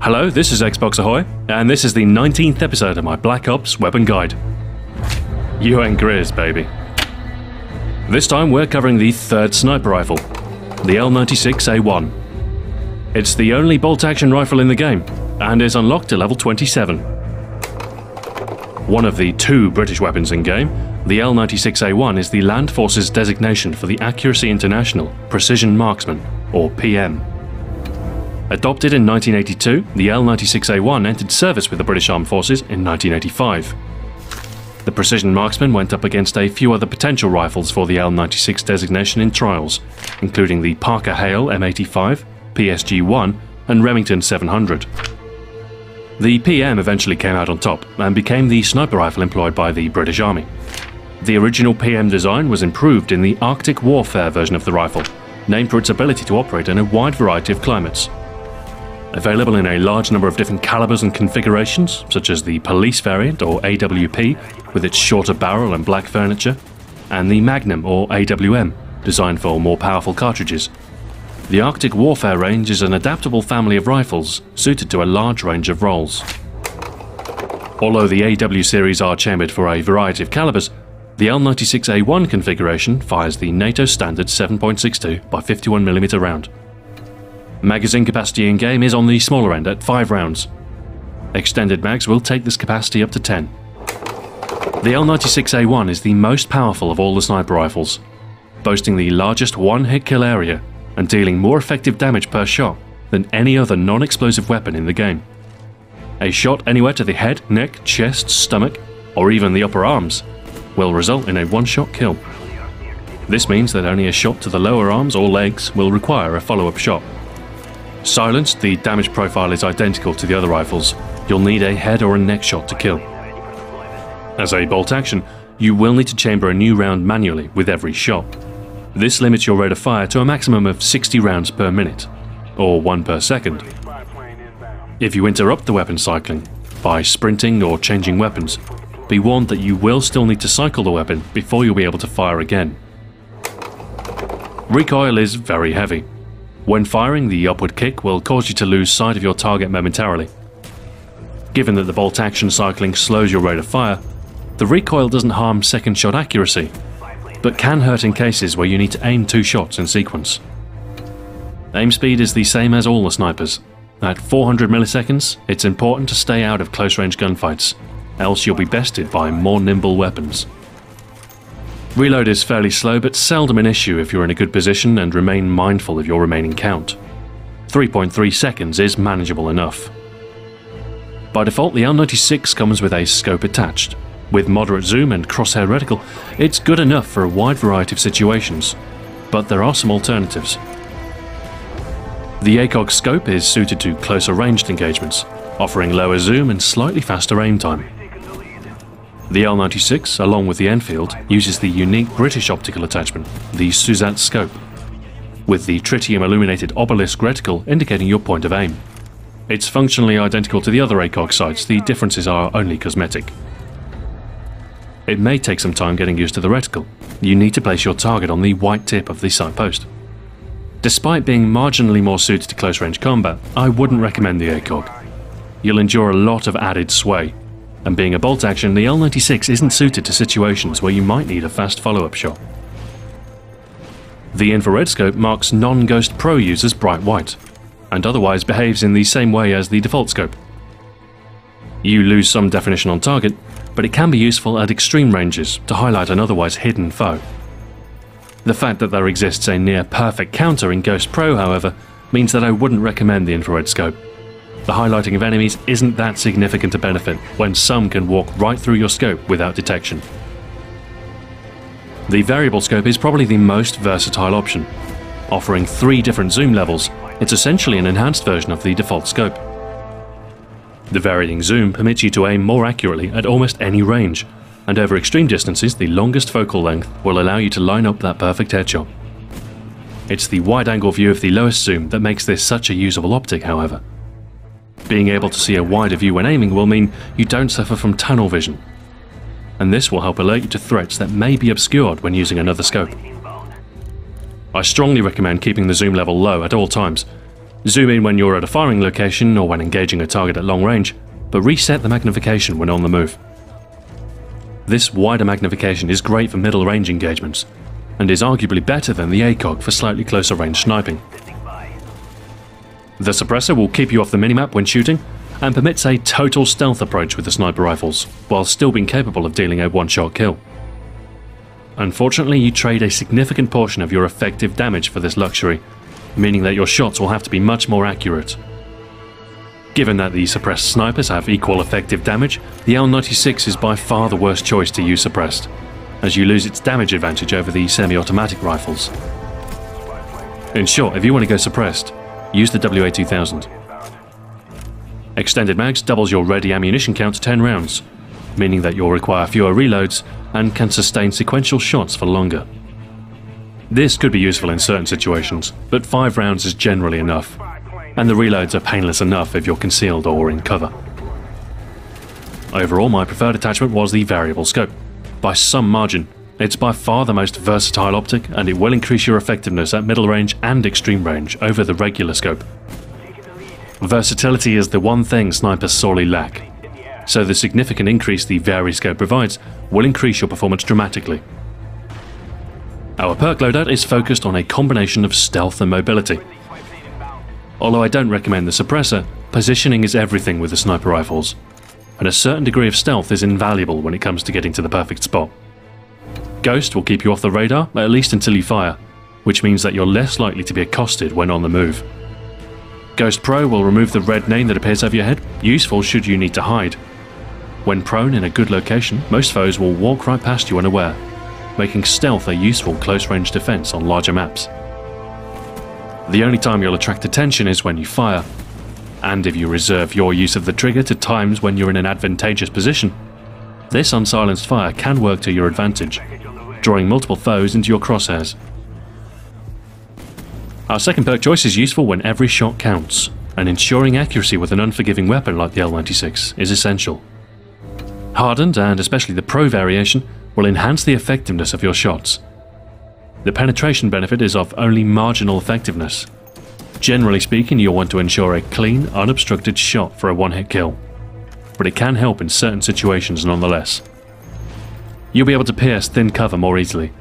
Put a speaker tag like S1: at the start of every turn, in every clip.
S1: Hello, this is Xbox Ahoy, and this is the 19th episode of my Black Ops Weapon Guide. You ain't Grizz, baby. This time we're covering the third sniper rifle, the L96A1. It's the only bolt-action rifle in the game, and is unlocked to level 27. One of the two British weapons in-game, the L96A1 is the Land Forces designation for the Accuracy International Precision Marksman, or PM. Adopted in 1982, the L96A1 entered service with the British Armed Forces in 1985. The Precision Marksman went up against a few other potential rifles for the L96 designation in trials, including the Parker Hale M85, PSG-1 and Remington 700. The PM eventually came out on top and became the sniper rifle employed by the British Army. The original PM design was improved in the Arctic Warfare version of the rifle, named for its ability to operate in a wide variety of climates. Available in a large number of different calibers and configurations, such as the Police variant or AWP with its shorter barrel and black furniture, and the Magnum or AWM, designed for more powerful cartridges. The Arctic Warfare range is an adaptable family of rifles suited to a large range of roles. Although the AW series are chambered for a variety of calibers, the L96A1 configuration fires the NATO standard 7.62 by 51mm round. Magazine capacity in-game is on the smaller end at 5 rounds. Extended mags will take this capacity up to 10. The L96A1 is the most powerful of all the sniper rifles, boasting the largest one-hit kill area and dealing more effective damage per shot than any other non-explosive weapon in the game. A shot anywhere to the head, neck, chest, stomach, or even the upper arms will result in a one-shot kill. This means that only a shot to the lower arms or legs will require a follow-up shot. Silenced, the damage profile is identical to the other rifles. You'll need a head or a neck shot to kill. As a bolt action, you will need to chamber a new round manually with every shot. This limits your rate of fire to a maximum of 60 rounds per minute, or 1 per second. If you interrupt the weapon cycling by sprinting or changing weapons, be warned that you will still need to cycle the weapon before you'll be able to fire again. Recoil is very heavy. When firing, the upward kick will cause you to lose sight of your target momentarily. Given that the bolt action cycling slows your rate of fire, the recoil doesn't harm second shot accuracy, but can hurt in cases where you need to aim 2 shots in sequence. Aim speed is the same as all the snipers. At 400 milliseconds, it's important to stay out of close-range gunfights, else you'll be bested by more nimble weapons. Reload is fairly slow, but seldom an issue if you're in a good position and remain mindful of your remaining count. 3.3 seconds is manageable enough. By default, the L96 comes with a scope attached. With moderate zoom and crosshair reticle, it's good enough for a wide variety of situations, but there are some alternatives. The ACOG scope is suited to closer ranged engagements, offering lower zoom and slightly faster aim time. The L96, along with the Enfield, uses the unique British optical attachment, the Suzat scope, with the tritium-illuminated obelisk reticle indicating your point of aim. It's functionally identical to the other ACOG sights, the differences are only cosmetic. It may take some time getting used to the reticle. You need to place your target on the white tip of the sight post. Despite being marginally more suited to close-range combat, I wouldn't recommend the ACOG. You'll endure a lot of added sway, and being a bolt action, the L96 isn't suited to situations where you might need a fast follow-up shot. The infrared scope marks non-Ghost Pro users bright white, and otherwise behaves in the same way as the default scope. You lose some definition on target, but it can be useful at extreme ranges to highlight an otherwise hidden foe. The fact that there exists a near-perfect counter in Ghost Pro, however, means that I wouldn't recommend the infrared scope. The highlighting of enemies isn't that significant a benefit when some can walk right through your scope without detection. The variable scope is probably the most versatile option. Offering 3 different zoom levels, it's essentially an enhanced version of the default scope. The varying zoom permits you to aim more accurately at almost any range, and over extreme distances, the longest focal length will allow you to line up that perfect headshot. It's the wide-angle view of the lowest zoom that makes this such a usable optic, however. Being able to see a wider view when aiming will mean you don't suffer from tunnel vision, and this will help alert you to threats that may be obscured when using another scope. I strongly recommend keeping the zoom level low at all times. Zoom in when you're at a firing location or when engaging a target at long range, but reset the magnification when on the move. This wider magnification is great for middle range engagements, and is arguably better than the ACOG for slightly closer range sniping. The suppressor will keep you off the minimap when shooting, and permits a total stealth approach with the sniper rifles, while still being capable of dealing a one-shot kill. Unfortunately, you trade a significant portion of your effective damage for this luxury, meaning that your shots will have to be much more accurate. Given that the suppressed snipers have equal effective damage, the L96 is by far the worst choice to use suppressed, as you lose its damage advantage over the semi-automatic rifles. In short, if you want to go suppressed, use the WA2000. Extended mags doubles your ready ammunition count to 10 rounds, meaning that you'll require fewer reloads and can sustain sequential shots for longer. This could be useful in certain situations, but 5 rounds is generally enough, and the reloads are painless enough if you're concealed or in cover. Overall, my preferred attachment was the variable scope. By some margin, it's by far the most versatile optic, and it will increase your effectiveness at middle range and extreme range over the regular scope. Versatility is the one thing snipers sorely lack, so the significant increase the Vari-scope provides will increase your performance dramatically. Our perk loadout is focused on a combination of stealth and mobility. Although I don't recommend the suppressor, positioning is everything with the sniper rifles, and a certain degree of stealth is invaluable when it comes to getting to the perfect spot. Ghost will keep you off the radar, at least until you fire, which means that you're less likely to be accosted when on the move. Ghost Pro will remove the red name that appears over your head, useful should you need to hide. When prone in a good location, most foes will walk right past you unaware, making stealth a useful close-range defense on larger maps. The only time you'll attract attention is when you fire, and if you reserve your use of the trigger to times when you're in an advantageous position. This unsilenced fire can work to your advantage, drawing multiple foes into your crosshairs. Our second perk choice is useful when every shot counts, and ensuring accuracy with an unforgiving weapon like the L96 is essential. Hardened, and especially the Pro variation, will enhance the effectiveness of your shots. The penetration benefit is of only marginal effectiveness. Generally speaking, you'll want to ensure a clean, unobstructed shot for a one-hit kill, but it can help in certain situations nonetheless. You'll be able to pierce thin cover more easily,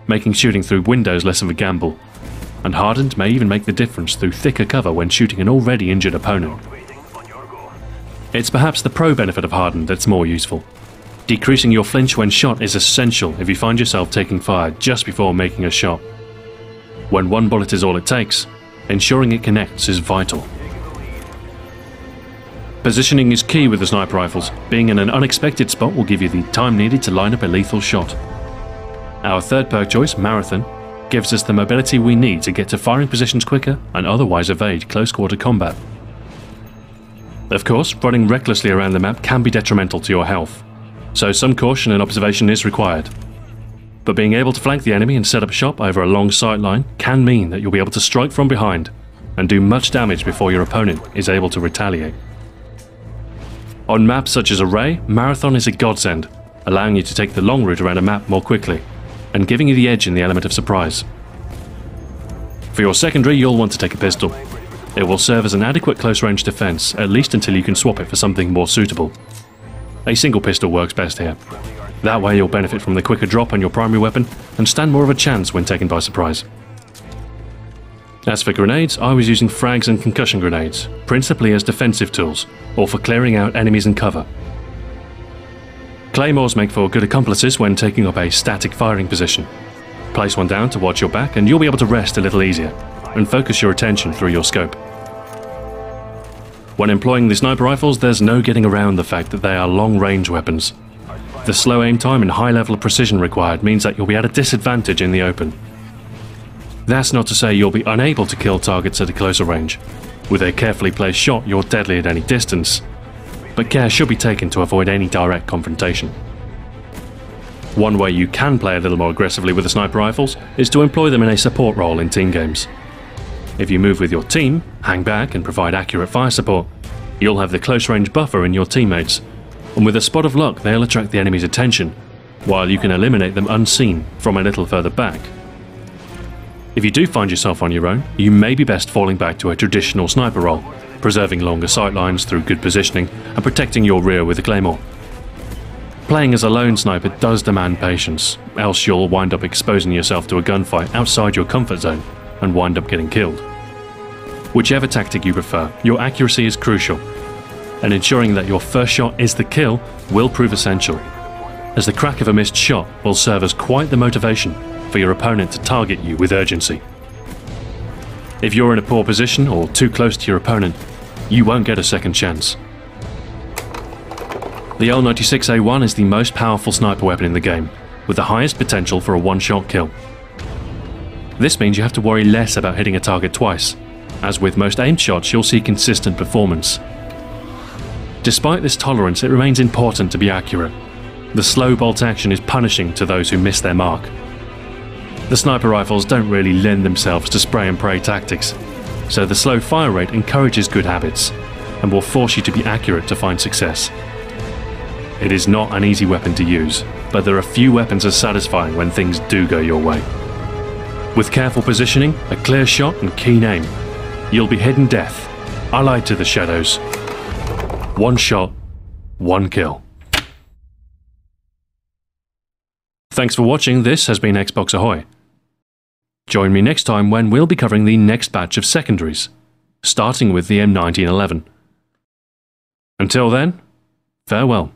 S1: making shooting through windows less of a gamble, and Hardened may even make the difference through thicker cover when shooting an already injured opponent. It's perhaps the Pro benefit of Hardened that's more useful. Decreasing your flinch when shot is essential if you find yourself taking fire just before making a shot. When one bullet is all it takes, ensuring it connects is vital. Positioning is key with the sniper rifles. Being in an unexpected spot will give you the time needed to line up a lethal shot. Our third perk choice, Marathon, gives us the mobility we need to get to firing positions quicker and otherwise evade close-quarter combat. Of course, running recklessly around the map can be detrimental to your health, so some caution and observation is required. But being able to flank the enemy and set up shop over a long sight line can mean that you'll be able to strike from behind and do much damage before your opponent is able to retaliate. On maps such as Array, Marathon is a godsend, allowing you to take the long route around a map more quickly, and giving you the edge in the element of surprise. For your secondary, you'll want to take a pistol. It will serve as an adequate close-range defense, at least until you can swap it for something more suitable. A single pistol works best here. That way you'll benefit from the quicker drop on your primary weapon and stand more of a chance when taken by surprise. As for grenades, I was using frags and concussion grenades, principally as defensive tools, or for clearing out enemies in cover. Claymores make for good accomplices when taking up a static firing position. Place one down to watch your back and you'll be able to rest a little easier, and focus your attention through your scope. When employing the sniper rifles, there's no getting around the fact that they are long-range weapons. The slow aim time and high level of precision required means that you'll be at a disadvantage in the open. That's not to say you'll be unable to kill targets at a closer range. With a carefully placed shot, you're deadly at any distance, but care should be taken to avoid any direct confrontation. One way you can play a little more aggressively with the sniper rifles is to employ them in a support role in team games. If you move with your team, hang back and provide accurate fire support, you'll have the close-range buffer in your teammates, and with a spot of luck they'll attract the enemy's attention, while you can eliminate them unseen from a little further back. If you do find yourself on your own, you may be best falling back to a traditional sniper role, preserving longer sightlines through good positioning and protecting your rear with a claymore. Playing as a lone sniper does demand patience, else you'll wind up exposing yourself to a gunfight outside your comfort zone and wind up getting killed. Whichever tactic you prefer, your accuracy is crucial, and ensuring that your first shot is the kill will prove essential, as the crack of a missed shot will serve as quite the motivation for your opponent to target you with urgency. If you're in a poor position or too close to your opponent, you won't get a second chance. The L96A1 is the most powerful sniper weapon in the game, with the highest potential for a one-shot kill. This means you have to worry less about hitting a target twice, as with most aimed shots you'll see consistent performance. Despite this tolerance, it remains important to be accurate. The slow bolt action is punishing to those who miss their mark. The sniper rifles don't really lend themselves to spray and pray tactics, so the slow fire rate encourages good habits, and will force you to be accurate to find success. It is not an easy weapon to use, but there are few weapons as satisfying when things do go your way. With careful positioning, a clear shot and keen aim, you'll be hidden death, allied to the shadows. One shot, one kill. Thanks for watching. This has been Xbox Ahoy. Join me next time when we'll be covering the next batch of secondaries, starting with the M1911. Until then, farewell.